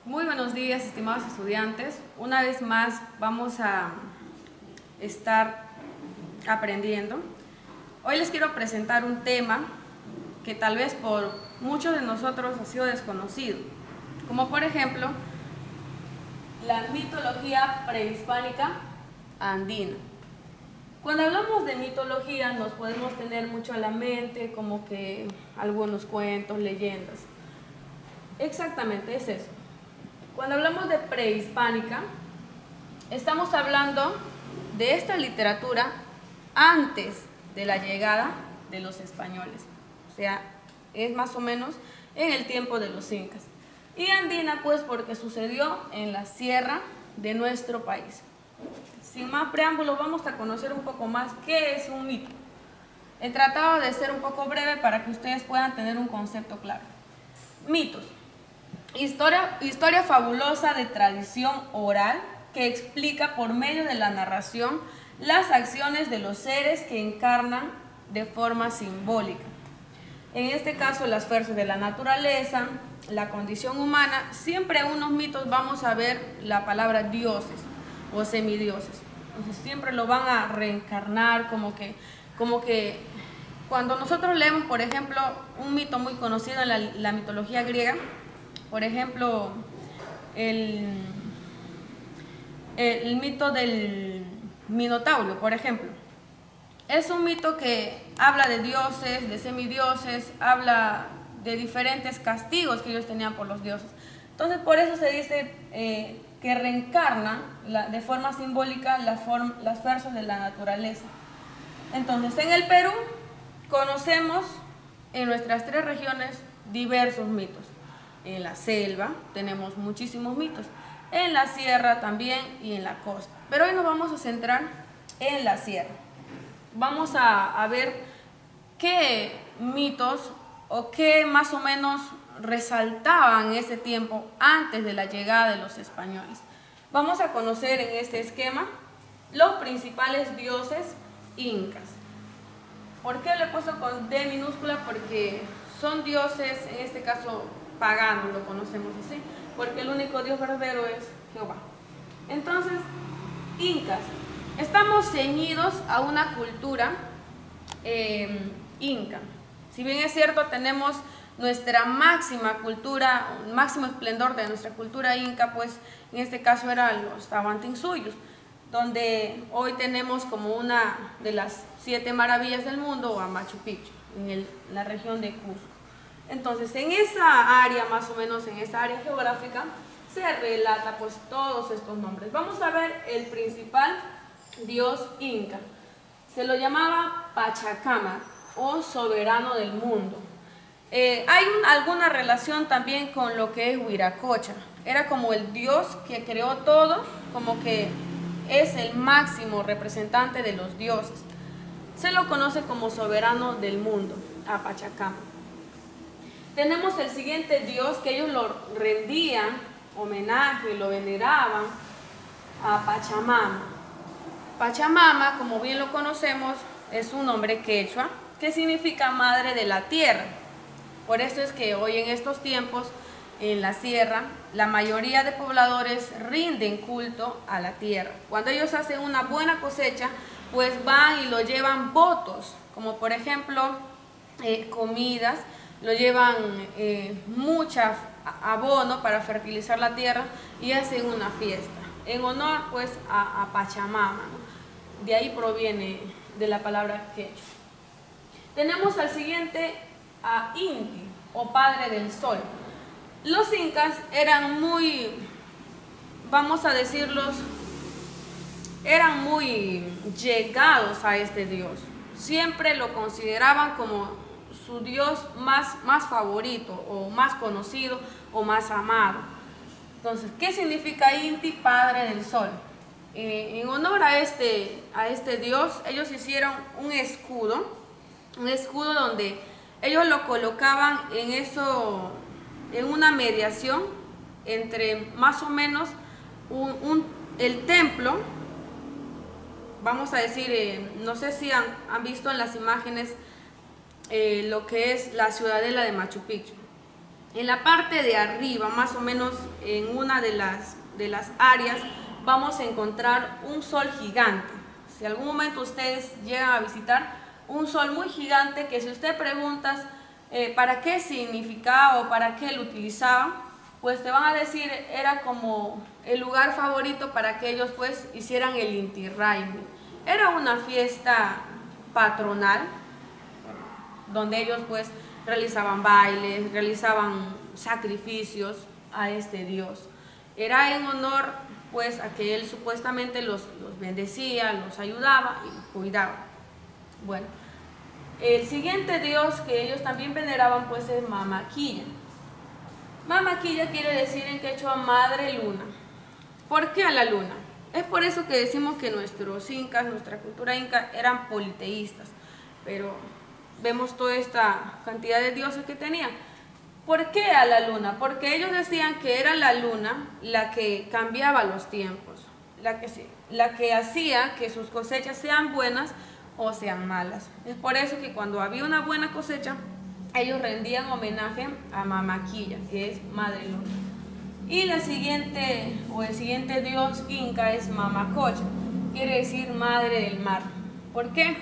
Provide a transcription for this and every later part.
Muy buenos días, estimados estudiantes. Una vez más vamos a estar aprendiendo. Hoy les quiero presentar un tema que tal vez por muchos de nosotros ha sido desconocido, como por ejemplo la mitología prehispánica andina. Cuando hablamos de mitología nos podemos tener mucho a la mente, como que algunos cuentos, leyendas. Exactamente, es eso. Cuando hablamos de prehispánica, estamos hablando de esta literatura antes de la llegada de los españoles. O sea, es más o menos en el tiempo de los incas. Y andina, pues, porque sucedió en la sierra de nuestro país. Sin más preámbulos, vamos a conocer un poco más qué es un mito. He tratado de ser un poco breve para que ustedes puedan tener un concepto claro. Mitos. Historia fabulosa de tradición oral que explica por medio de la narración las acciones de los seres que encarnan de forma simbólica. En este caso, las fuerzas de la naturaleza, la condición humana. Siempre en unos mitos vamos a ver la palabra dioses o semidioses. Entonces siempre lo van a reencarnar como que cuando nosotros leemos, por ejemplo, un mito muy conocido en la mitología griega, por ejemplo, el mito del Minotauro, por ejemplo. Es un mito que habla de dioses, de semidioses, habla de diferentes castigos que ellos tenían por los dioses. Entonces, por eso se dice que reencarnan de forma simbólica las fuerzas de la naturaleza. Entonces, en el Perú conocemos en nuestras 3 regiones diversos mitos. En la selva tenemos muchísimos mitos, en la sierra también y en la costa. Pero hoy nos vamos a centrar en la sierra. Vamos a ver qué mitos o qué más o menos resaltaban en ese tiempo antes de la llegada de los españoles. Vamos a conocer en este esquema los principales dioses incas. ¿Por qué lo he puesto con D minúscula? Porque son dioses, en este caso paganos, lo conocemos así, porque el único Dios verdadero es Jehová. Entonces, incas. Estamos ceñidos a una cultura inca. Si bien es cierto, tenemos nuestra máxima cultura, máximo esplendor de nuestra cultura inca, pues en este caso eran los Tahuantinsuyo, donde hoy tenemos como una de las 7 maravillas del mundo a Machu Picchu, en la región de Cusco. Entonces, en esa área, más o menos en esa área geográfica, se relata pues todos estos nombres. Vamos a ver el principal dios inca. Se lo llamaba Pachacama o soberano del mundo. Hay alguna relación también con lo que es Huiracocha. Era como el dios que creó todo, como que es el máximo representante de los dioses. Se lo conoce como soberano del mundo, a Pachacama. Tenemos el siguiente dios que ellos lo rendían homenaje, lo veneraban, a Pachamama. Pachamama, como bien lo conocemos, es un nombre quechua que significa madre de la tierra. Por eso es que hoy en estos tiempos en la sierra la mayoría de pobladores rinden culto a la tierra. Cuando ellos hacen una buena cosecha, pues van y lo llevan votos, como por ejemplo comidas, lo llevan mucha abono para fertilizar la tierra y hacen una fiesta en honor pues a Pachamama, ¿no? De ahí proviene de la palabra quechua. Tenemos al siguiente a Inti o padre del sol. Los incas eran muy, vamos a decirlos, eran muy llegados a este dios. Siempre lo consideraban como su dios más favorito o más conocido o más amado. Entonces, ¿qué significa Inti, padre del sol? En honor a este dios, ellos hicieron un escudo donde ellos lo colocaban en una mediación entre más o menos el templo, vamos a decir, no sé si han visto en las imágenes lo que es la ciudadela de Machu Picchu. En la parte de arriba, más o menos en una de las áreas, vamos a encontrar un sol gigante. Si algún momento ustedes llegan a visitar un sol muy gigante, que si usted preguntas para qué significaba o para qué lo utilizaba, pues te van a decir era como el lugar favorito para que ellos pues hicieran el Inti Raymi. Era una fiesta patronal donde ellos pues realizaban bailes, realizaban sacrificios a este dios. Era en honor pues a que él supuestamente los bendecía, los ayudaba y cuidaba. Bueno, el siguiente dios que ellos también veneraban pues es Mamaquilla. Mamaquilla quiere decir en quechua madre luna. ¿Por qué a la luna? Es por eso que decimos que nuestros incas, nuestra cultura inca eran politeístas, pero vemos toda esta cantidad de dioses que tenían. ¿Por qué a la luna? Porque ellos decían que era la luna la que cambiaba los tiempos, la que hacía que sus cosechas sean buenas o sean malas. Es por eso que cuando había una buena cosecha, ellos rendían homenaje a Mamaquilla, que es madre luna. Y el siguiente dios inca es Mamacocha, quiere decir madre del mar. ¿Por qué?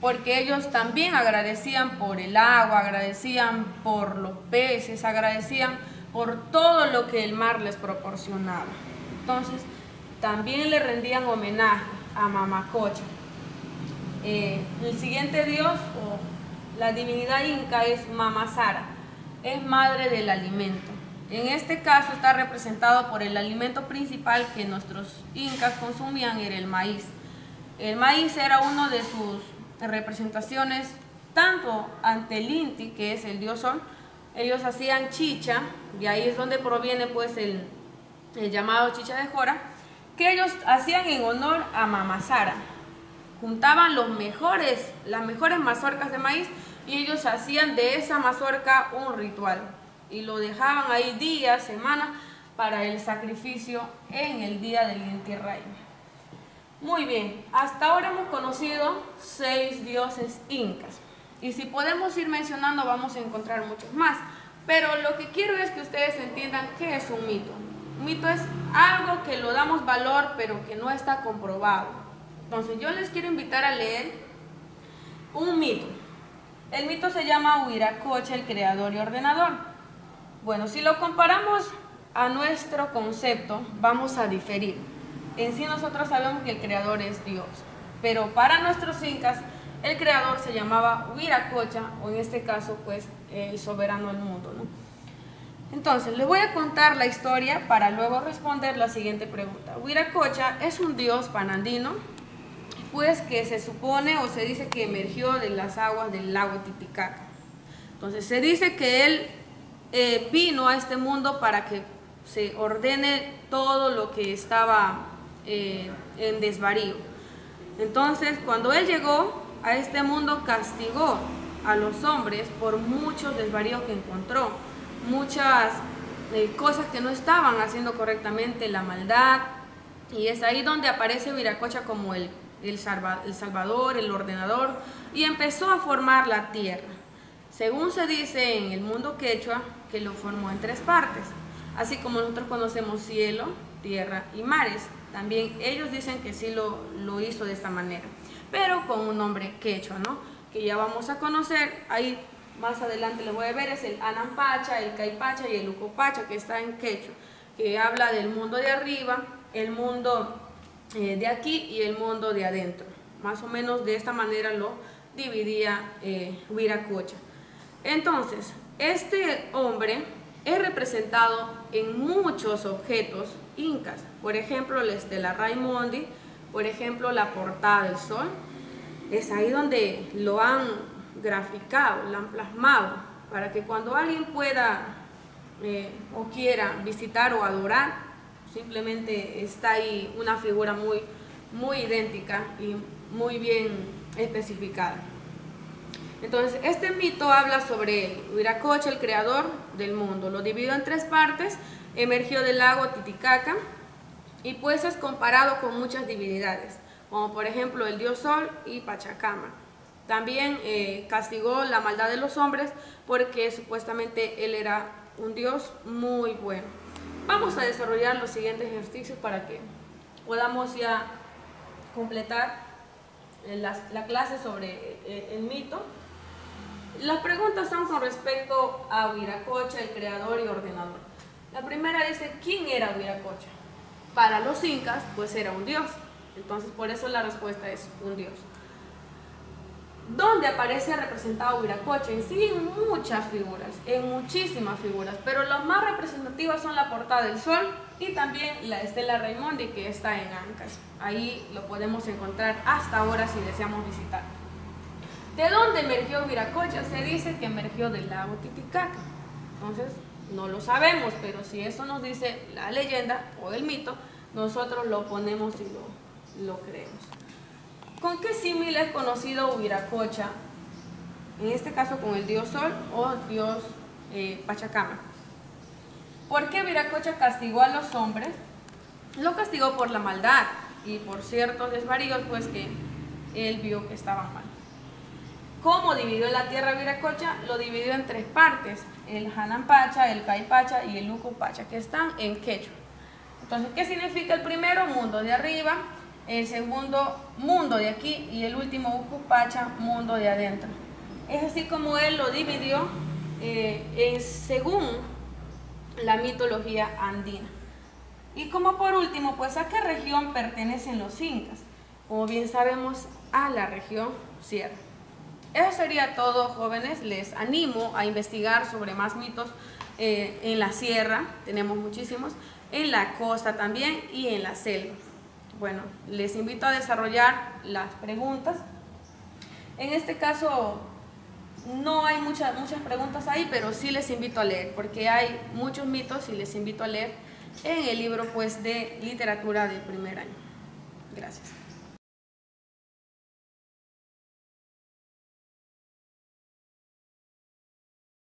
Porque ellos también agradecían por el agua, agradecían por los peces, agradecían por todo lo que el mar les proporcionaba. Entonces, también le rendían homenaje a Mamacocha. El siguiente dios o la divinidad inca es Mamasara, es madre del alimento. En este caso está representado por el alimento principal que nuestros incas consumían, era el maíz. El maíz era uno de sus representaciones tanto ante el Inti, que es el dios sol. Ellos hacían chicha, de ahí es donde proviene pues el llamado chicha de jora, que ellos hacían en honor a Mamasara. Juntaban las mejores mazorcas de maíz y ellos hacían de esa mazorca un ritual y lo dejaban ahí días, semanas para el sacrificio en el día del Inti Raymi. Muy bien, hasta ahora hemos conocido 6 dioses incas y si podemos ir mencionando vamos a encontrar muchos más, pero lo que quiero es que ustedes entiendan qué es un mito. Un mito es algo que lo damos valor pero que no está comprobado. Entonces yo les quiero invitar a leer un mito. El mito se llama Huiracocha, el creador y ordenador. Bueno, si lo comparamos a nuestro concepto, vamos a diferir. En sí nosotros sabemos que el creador es Dios, pero para nuestros incas el creador se llamaba Huiracocha, o en este caso pues el soberano del mundo, ¿no? Entonces les voy a contar la historia para luego responder la siguiente pregunta. Huiracocha es un dios panandino, pues que se supone o se dice que emergió de las aguas del lago Titicaca. Entonces se dice que él vino a este mundo para que se ordene todo lo que estaba en desvarío. Entonces cuando él llegó a este mundo castigó a los hombres por muchos desvaríos que encontró, muchas cosas que no estaban haciendo correctamente, la maldad, y es ahí donde aparece Huiracocha como el Salvador, el ordenador, y empezó a formar la tierra. Según se dice en el mundo quechua, que lo formó en 3 partes, así como nosotros conocemos cielo, tierra y mares. También ellos dicen que sí lo hizo de esta manera, pero con un nombre quechua, ¿no? Que ya vamos a conocer. Ahí más adelante les voy a ver, es el Anampacha, el Caipacha y el Ucopacha, que está en quechua, que habla del mundo de arriba, el mundo de aquí y el mundo de adentro. Más o menos de esta manera lo dividía Huiracocha. Entonces, este hombre es representado en muchos objetos incas, por ejemplo la estela Raimondi, por ejemplo la portada del sol. Es ahí donde lo han graficado, lo han plasmado, para que cuando alguien pueda o quiera visitar o adorar, simplemente está ahí una figura muy idéntica y muy bien especificada. Entonces, este mito habla sobre Huiracocha, el creador del mundo. Lo dividió en 3 partes, emergió del lago Titicaca y pues es comparado con muchas divinidades, como por ejemplo el dios Sol y Pachacama. También castigó la maldad de los hombres porque supuestamente él era un Dios muy bueno. Vamos a desarrollar los siguientes ejercicios para que podamos ya completar la clase sobre el mito. Las preguntas son con respecto a Viracocha, el creador y ordenador. La primera dice, ¿quién era Viracocha? Para los incas, pues era un dios. Entonces, por eso la respuesta es un dios. ¿Dónde aparece representado Viracocha? En sí, en muchas figuras, en muchísimas figuras, pero las más representativas son la portada del sol y también la Estela Raimondi, que está en Ancash. Ahí lo podemos encontrar hasta ahora si deseamos visitar. ¿De dónde emergió Viracocha? Se dice que emergió del lago Titicaca. Entonces, no lo sabemos, pero si eso nos dice la leyenda o el mito, nosotros lo ponemos y lo creemos. ¿Con qué símil es conocido Viracocha? En este caso con el dios Sol o dios Pachacama. ¿Por qué Viracocha castigó a los hombres? Lo castigó por la maldad y por ciertos desvaríos, pues que él vio que estaban mal. ¿Cómo dividió la tierra Viracocha? Lo dividió en 3 partes: el Hanampacha, el Caipacha y el Ucupacha, que están en quechua. Entonces, ¿qué significa el primero? Mundo de arriba, el segundo, mundo de aquí, y el último, Ucupacha, mundo de adentro. Es así como él lo dividió según la mitología andina. Y como por último, pues, ¿a qué región pertenecen los incas? Como bien sabemos, a la región sierra. Eso sería todo, jóvenes. Les animo a investigar sobre más mitos en la sierra, tenemos muchísimos, en la costa también y en la selva. Bueno, les invito a desarrollar las preguntas. En este caso no hay muchas preguntas ahí, pero sí les invito a leer, porque hay muchos mitos y les invito a leer en el libro, pues, de literatura del primer año. Gracias.